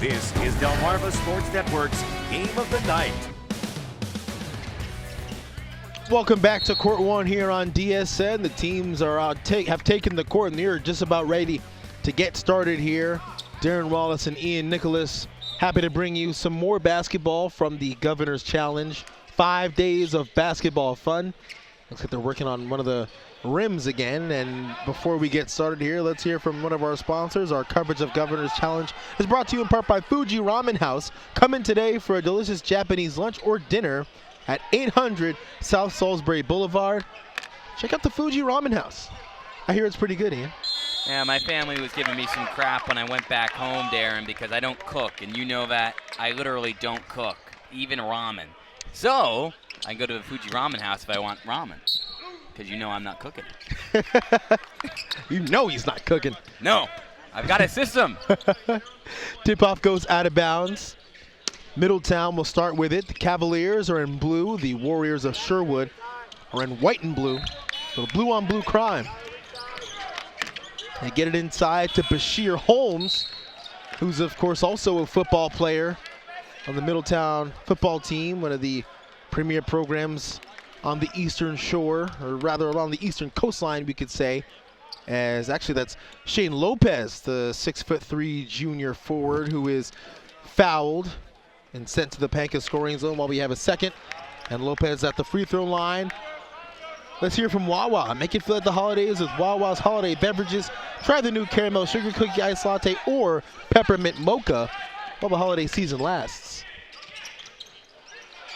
This is Delmarva Sports Network's Game of the Night. Welcome back to Court 1 here on DSN. The teams are have taken the court and they're just about ready to get started here. Darron, Wallace, and Ian Nicholas happy to bring you some more basketball from the Governor's Challenge. 5 days of basketball fun. Looks like they're working on one of the rims again. And before we get started here, let's hear from one of our sponsors. Our coverage of Governor's Challenge is brought to you in part by Fuji Ramen House. Come in today for a delicious Japanese lunch or dinner at 800 South Salisbury Boulevard. Check out the Fuji Ramen House. I hear it's pretty good, Ian. Yeah, my family was giving me some crap when I went back home, Darron, because I don't cook, and you know that. I literally don't cook, even ramen. So I go to the Fuji Ramen House if I want ramen, because you know I'm not cooking. You know he's not cooking. No, I've got a system. Tip-off goes out of bounds. Middletown will start with it. The Cavaliers are in blue. The Warriors of Sherwood are in white and blue. So blue on blue crime. They get it inside to Bashir Holmes, who's of course also a football player on the Middletown football team, one of the premier programs on the Eastern Shore, or rather along the Eastern coastline, we could say. As actually that's Shane Lopez, the 6'3" junior forward, who is fouled and sent to the Panka scoring zone while we have a second. And Lopez at the free throw line. Let's hear from Wawa. Make it feel like the holidays with Wawa's holiday beverages. Try the new caramel sugar cookie ice latte or peppermint mocha while the holiday season lasts.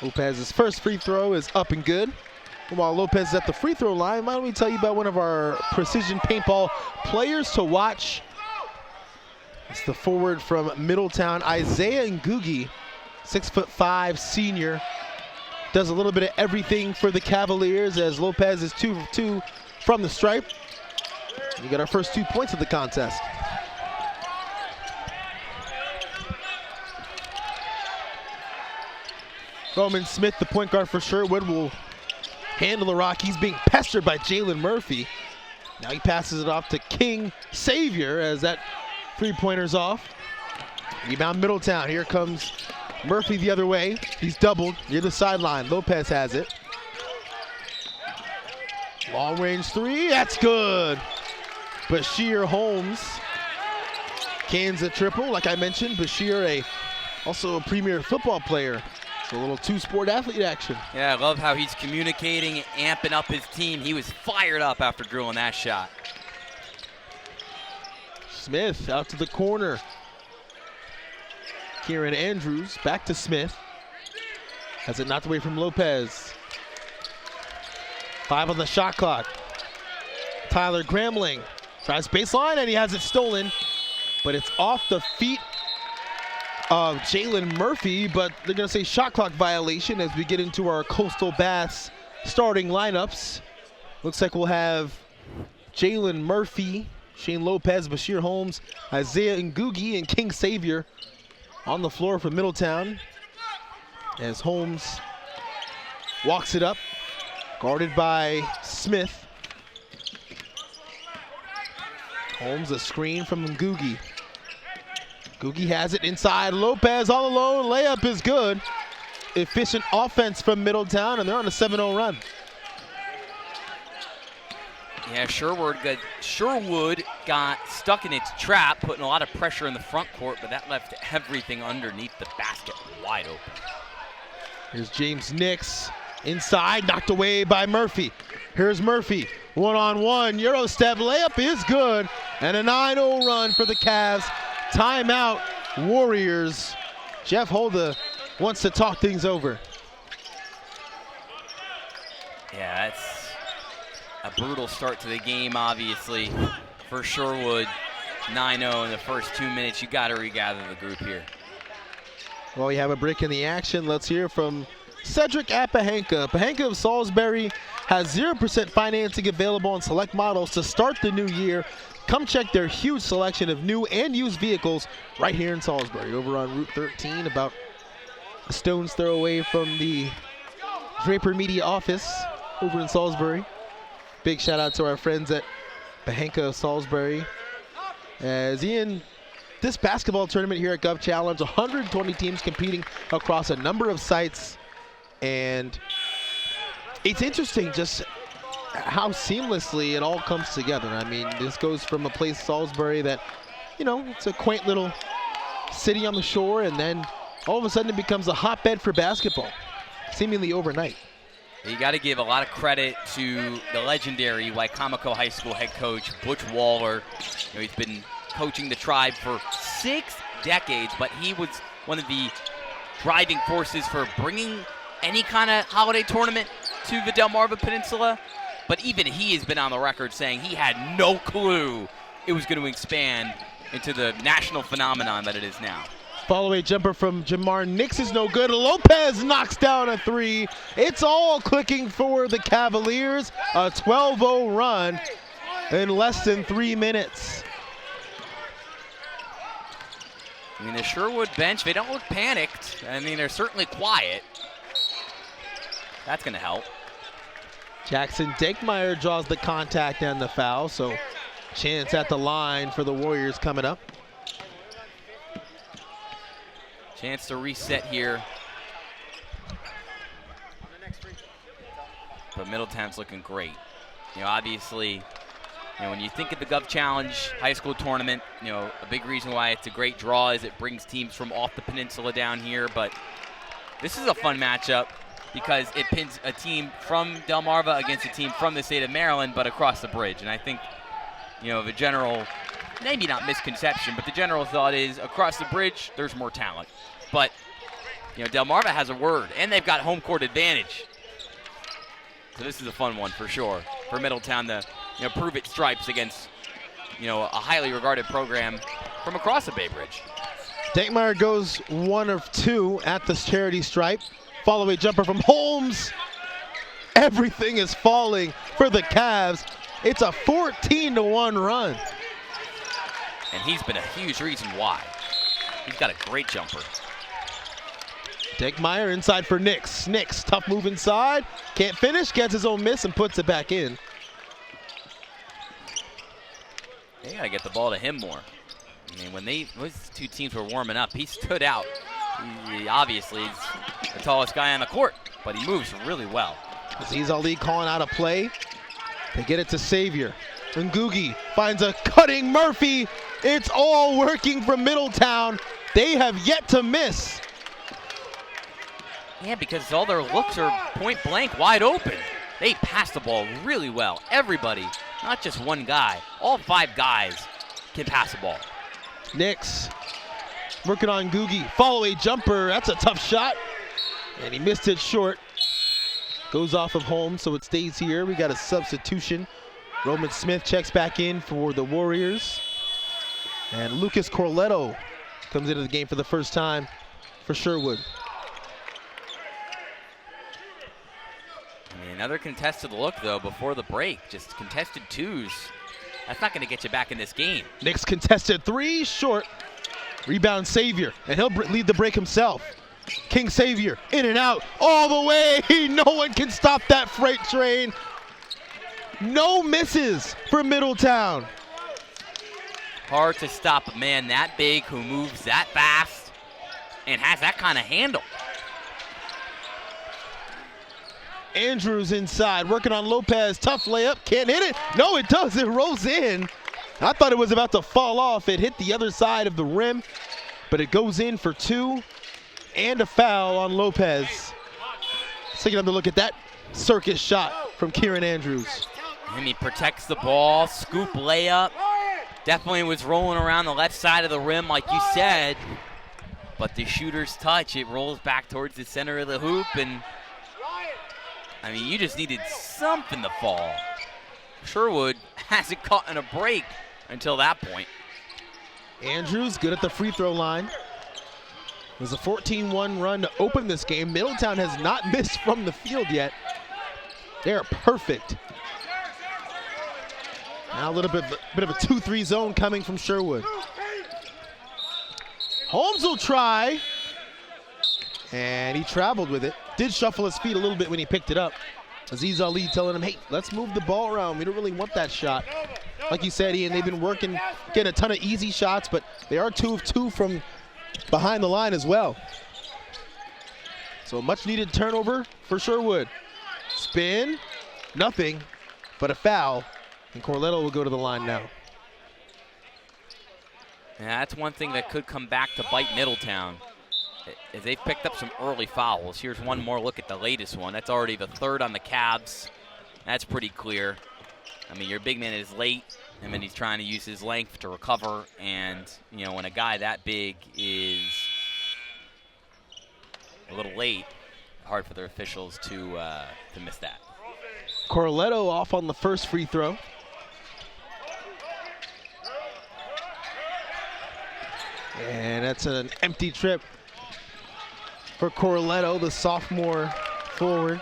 Lopez's first free throw is up and good. And while Lopez is at the free throw line, why don't we tell you about one of our precision paintball players to watch. It's the forward from Middletown, Isaiah Ngugi, 6'5" senior. Does a little bit of everything for the Cavaliers as Lopez is 2 of 2 from the stripe. We got our first 2 points of the contest. Roman Smith, the point guard for Sherwood, will handle the rock. He's being pestered by Jalen Murphy. Now he passes it off to King Savior as that three-pointer's off. Rebound Middletown. Here comes Murphy the other way. He's doubled near the sideline. Lopez has it. Long range three, that's good. Bashir Holmes cans a triple. Like I mentioned, Bashir also a premier football player. So a little two-sport athlete action. Yeah, I love how he's communicating, amping up his team. He was fired up after drilling that shot. Smith out to the corner. Kieran Andrews back to Smith. Has it knocked away from Lopez. 5 on the shot clock. Tyler Gramling tries baseline and he has it stolen, but it's off the feet of Jalen Murphy, but they're gonna say shot clock violation as we get into our Coastal Bass starting lineups. Looks like we'll have Jalen Murphy, Shane Lopez, Bashir Holmes, Isaiah Ngugi, and King Savior on the floor for Middletown as Holmes walks it up, guarded by Smith. Holmes a screen from Ngugi. Ngugi has it inside. Lopez all alone. Layup is good. Efficient offense from Middletown, and they're on a 7-0 run. Yeah, Sherwood got stuck in its trap, putting a lot of pressure in the front court, but that left everything underneath the basket wide open. Here's James Nix inside, knocked away by Murphy. Here's Murphy, one-on-one, Euro step, layup is good, and a 9-0 run for the Cavs. Timeout, Warriors. Jeff Holda wants to talk things over. Yeah, that's a brutal start to the game, obviously, for Sherwood. 9-0 in the first 2 minutes. You got to regather the group here. Well, we have a break in the action. Let's hear from Cedric at Pahenka. Pahenka of Salisbury has 0% financing available on select models to start the new year. Come check their huge selection of new and used vehicles right here in Salisbury, over on Route 13, about a stone's throw away from the Draper Media office over in Salisbury. Big shout out to our friends at Pahenka of Salisbury. As Ian this basketball tournament here at Gov Challenge. 120 teams competing across a number of sites. And it's interesting just how seamlessly it all comes together. I mean, this goes from a place, Salisbury, that, you know, it's a quaint little city on the shore, and then all of a sudden it becomes a hotbed for basketball, seemingly overnight. You got to give a lot of credit to the legendary Wicomico High School head coach, Butch Waller. You know, he's been coaching the Tribe for 6 decades, but he was one of the driving forces for bringing any kind of holiday tournament to the Delmarva Peninsula. But even he has been on the record saying he had no clue it was going to expand into the national phenomenon that it is now. Follow-away jumper from Jamar Nix is no good. Lopez knocks down a 3. It's all clicking for the Cavaliers. A 12-0 run in less than 3 minutes. I mean, the Sherwood bench, they don't look panicked. I mean, they're certainly quiet. That's going to help. Jackson Denkmeyer draws the contact and the foul, so chance at the line for the Warriors coming up. Chance to reset here. But Middletown's looking great. You know, obviously, you know, when you think of the Gov Challenge high school tournament, you know, a big reason why it's a great draw is it brings teams from off the peninsula down here. But this is a fun matchup because it pins a team from Delmarva against a team from the state of Maryland, but across the bridge. And I think, you know, the general, maybe not misconception, but the general thought is across the bridge, there's more talent. But, you know, Delmarva has a word, and they've got home court advantage. So this is a fun one for sure for Middletown to, you know, prove its stripes against, you know, a highly regarded program from across the Bay Bridge. Denkmeyer goes 1 of 2 at this charity stripe. Follow-away jumper from Holmes. Everything is falling for the Cavs. It's a 14-1 run. And he's been a huge reason why. He's got a great jumper. Denkmeyer inside for Nix. Nix, tough move inside. Can't finish, gets his own miss and puts it back in. They got to get the ball to him more. I mean, when those two teams were warming up, he stood out. He obviously is the tallest guy on the court, but he moves really well. Aziz Ali calling out a play. They get it to Savior. Ngugi finds a cutting Murphy. It's all working for Middletown. They have yet to miss. Yeah, because all their looks are point blank, wide open. They pass the ball really well. Everybody, not just one guy. All 5 guys can pass the ball. Nix working on Ngugi. Follow-away jumper. That's a tough shot. And he missed it short. Goes off of Holmes, so it stays here. We got a substitution. Roman Smith checks back in for the Warriors. And Lucas Corletto comes into the game for the first time for Sherwood. I mean, another contested look, though, before the break. Just contested 2s. That's not going to get you back in this game. Nix contested 3, short. Rebound Savior, and he'll lead the break himself. King Savior, in and out, all the way. No one can stop that freight train. No misses for Middletown. Hard to stop a man that big who moves that fast and has that kind of handle. Andrews inside, working on Lopez. Tough layup, can't hit it. No, it does, it rolls in. I thought it was about to fall off. It hit the other side of the rim, but it goes in for 2 and a foul on Lopez. Let's take another look at that circus shot from Kieran Andrews. And he protects the ball, scoop layup. Definitely was rolling around the left side of the rim like you said, but the shooter's touch, it rolls back towards the center of the hoop, and I mean, you just needed something to fall. Sherwood hasn't caught in a break until that point. Andrews good at the free throw line. It was a 14-1 run to open this game. Middletown has not missed from the field yet. They're perfect. Now a little bit of a 2-3 zone coming from Sherwood. Holmes will try. And he traveled with it. Did shuffle his feet a little bit when he picked it up. Aziz Ali telling him, hey, let's move the ball around. We don't really want that shot. Like you said, Ian, they've been working, getting a ton of easy shots, but they are 2 of 2 from behind the line as well. So much needed turnover for Sherwood. Spin, nothing, but a foul. And Corletto will go to the line now. And that's one thing that could come back to bite Middletown, is they've picked up some early fouls. Here's one more look at the latest one. That's already the 3rd on the Cavs. That's pretty clear. I mean, your big man is late, and then he's trying to use his length to recover. And, you know, when a guy that big is a little late, hard for the officials to miss that. Corletto off on the first free throw. And that's an empty trip for Corletto, the sophomore forward.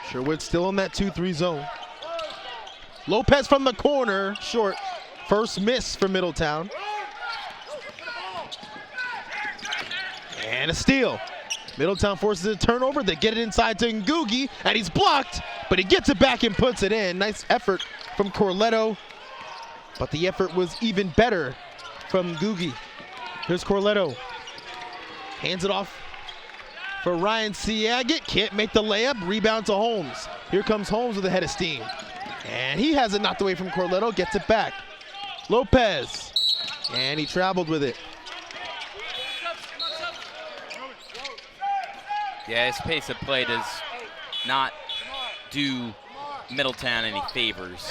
Sherwood still in that 2-3 zone. Lopez from the corner, short. First miss for Middletown. And a steal. Middletown forces a turnover. They get it inside to Ngugi, and he's blocked, but he gets it back and puts it in. Nice effort from Corletto, but the effort was even better from Ngugi. Here's Corletto. Hands it off for Ryan Siagat. Can't make the layup. Rebound to Holmes. Here comes Holmes with a head of steam. And he has it knocked away from Corletto. Gets it back. Lopez. And he traveled with it. Yeah, his pace of play does not do Middletown any favors.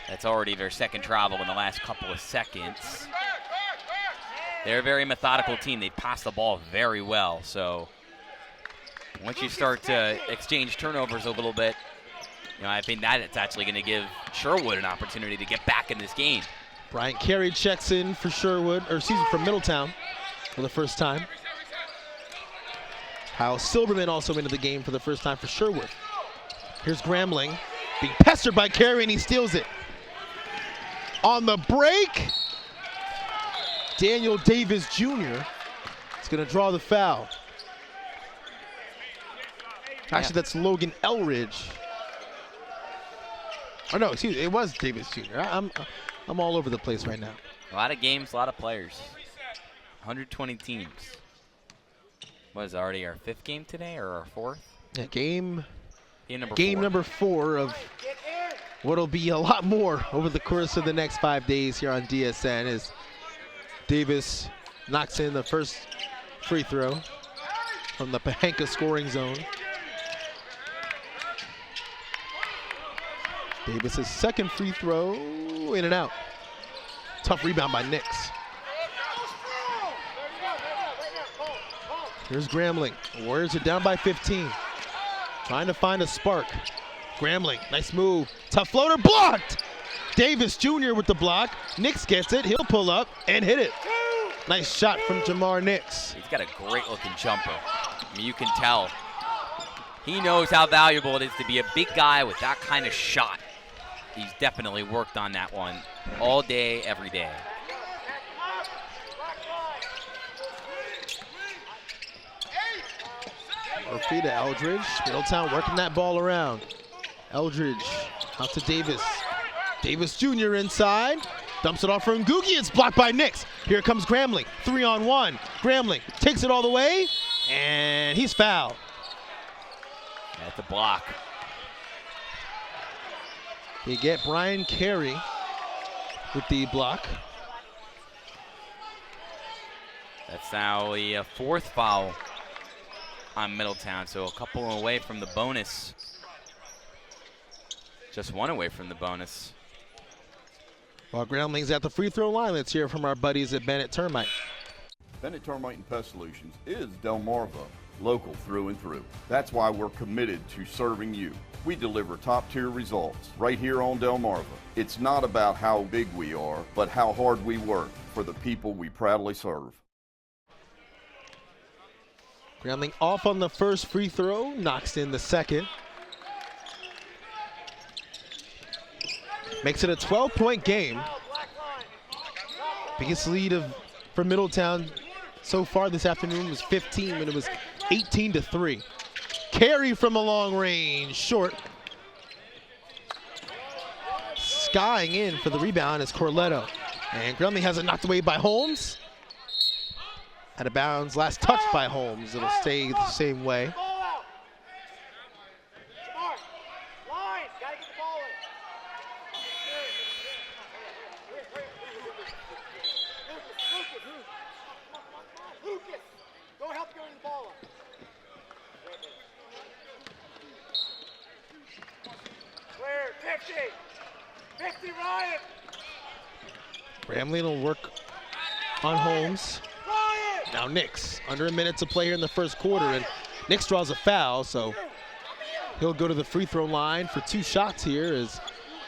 That's already their 2nd travel in the last couple of seconds. They're a very methodical team. They pass the ball very well. So once you start to exchange turnovers a little bit, you know, I think that it's actually going to give Sherwood an opportunity to get back in this game. Brian Carey checks in for Sherwood, or excuse me, for Middletown for the first time. Kyle Silverman also into the game for the first time for Sherwood. Here's Gramling being pestered by Carey, and he steals it. On the break, Daniel Davis Jr. is going to draw the foul. Actually, that's Logan Elridge. Oh no, excuse me, it was Davis Jr. I'm all over the place right now. A lot of games, a lot of players. 120 teams. What is it, already our 5th game today, or our 4th? Yeah, game number number 4 of what'll be a lot more over the course of the next 5 days here on DSN, as Davis knocks in the first free throw from the Pahenka scoring zone. Davis's 2nd free throw, in and out. Tough rebound by Nix. Here's Gramling. Warriors are down by 15. Trying to find a spark. Gramling, nice move. Tough floater, blocked! Davis Jr. with the block. Nix gets it, he'll pull up and hit it. Nice shot from Jamar Nix. He's got a great looking jumper. I mean, you can tell. He knows how valuable it is to be a big guy with that kind of shot. He's definitely worked on that one all day, every day. Murphy to Eldridge. Middletown working that ball around. Eldridge out to Davis. Davis Jr. inside. Dumps it off for Ngugi. It's blocked by Nix. Here comes Gramling. 3-on-1. Gramling takes it all the way, and he's fouled. At the block. You get Brian Carey with the block. That's now a 4th foul on Middletown, so a couple away from the bonus. Just 1 away from the bonus. While Gramling's at the free throw line, let's hear from our buddies at Bennett Termite. Bennett Termite and Pest Solutions is Delmarva, local through and through. That's why we're committed to serving you. We deliver top-tier results right here on Delmarva. It's not about how big we are, but how hard we work for the people we proudly serve. Gramling off on the first free throw, knocks in the 2nd. Makes it a 12-point game. Biggest lead for Middletown so far this afternoon was 15 when it was 18-3. Carry from a long range, short. Skying in for the rebound is Corletto. And Gremley has it knocked away by Holmes. Out of bounds, last touch by Holmes. It'll stay the same way. Gremley will work on Holmes. Now Nix, under a minute to play here in the first quarter, and Nix draws a foul, so he'll go to the free throw line for 2 shots here as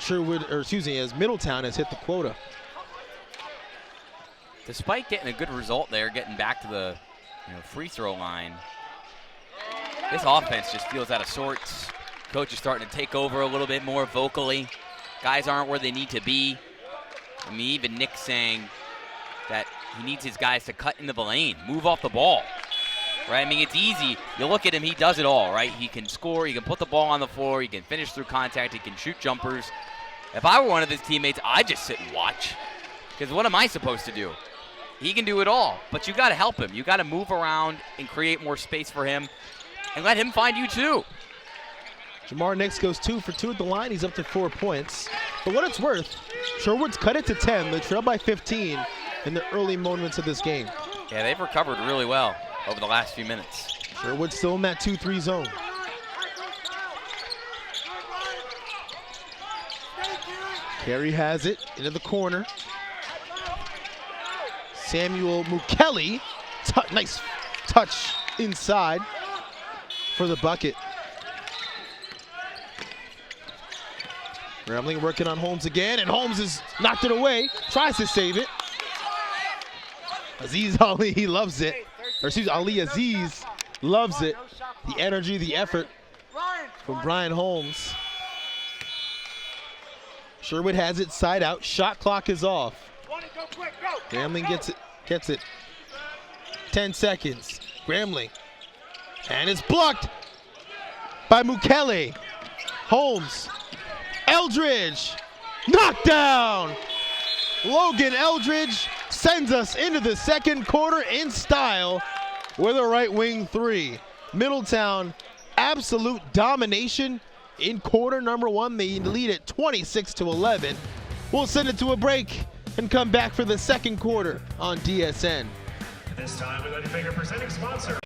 as Middletown has hit the quota. Despite getting a good result there, getting back to the free throw line, this offense just feels out of sorts. Coach is starting to take over a little bit more vocally. Guys aren't where they need to be. I mean, even Nick saying that he needs his guys to cut into the lane, move off the ball, right? I mean, it's easy. You look at him, he does it all, right? He can score, he can put the ball on the floor, he can finish through contact, he can shoot jumpers. If I were one of his teammates, I'd just sit and watch, because what am I supposed to do? He can do it all, but you got to help him. You got to move around and create more space for him and let him find you too. Jamar Nix goes 2 for 2 at the line. He's up to 4 points. For what it's worth, Sherwood's cut it to 10. They trail by 15 in the early moments of this game. Yeah, they've recovered really well over the last few minutes. Sherwood's still in that 2-3 zone. Carey has it into the corner. Samuel Mukeli, nice touch inside for the bucket. Gremley working on Holmes again, and Holmes has knocked it away, tries to save it. Aziz Ali, he loves it. Or excuse me, Ali Aziz loves it. The energy, the effort from Brian Holmes. Sherwood has it side out, shot clock is off. Gremley gets it. 10 seconds, Gremley. And it's blocked by Mukele. Holmes. Eldridge, knockdown! Logan Eldridge sends us into the second quarter in style with a right wing 3. Middletown, absolute domination in quarter number 1. They lead at 26-11. We'll send it to a break and come back for the second quarter on DSN. This time, we'd like to thank our presenting sponsor.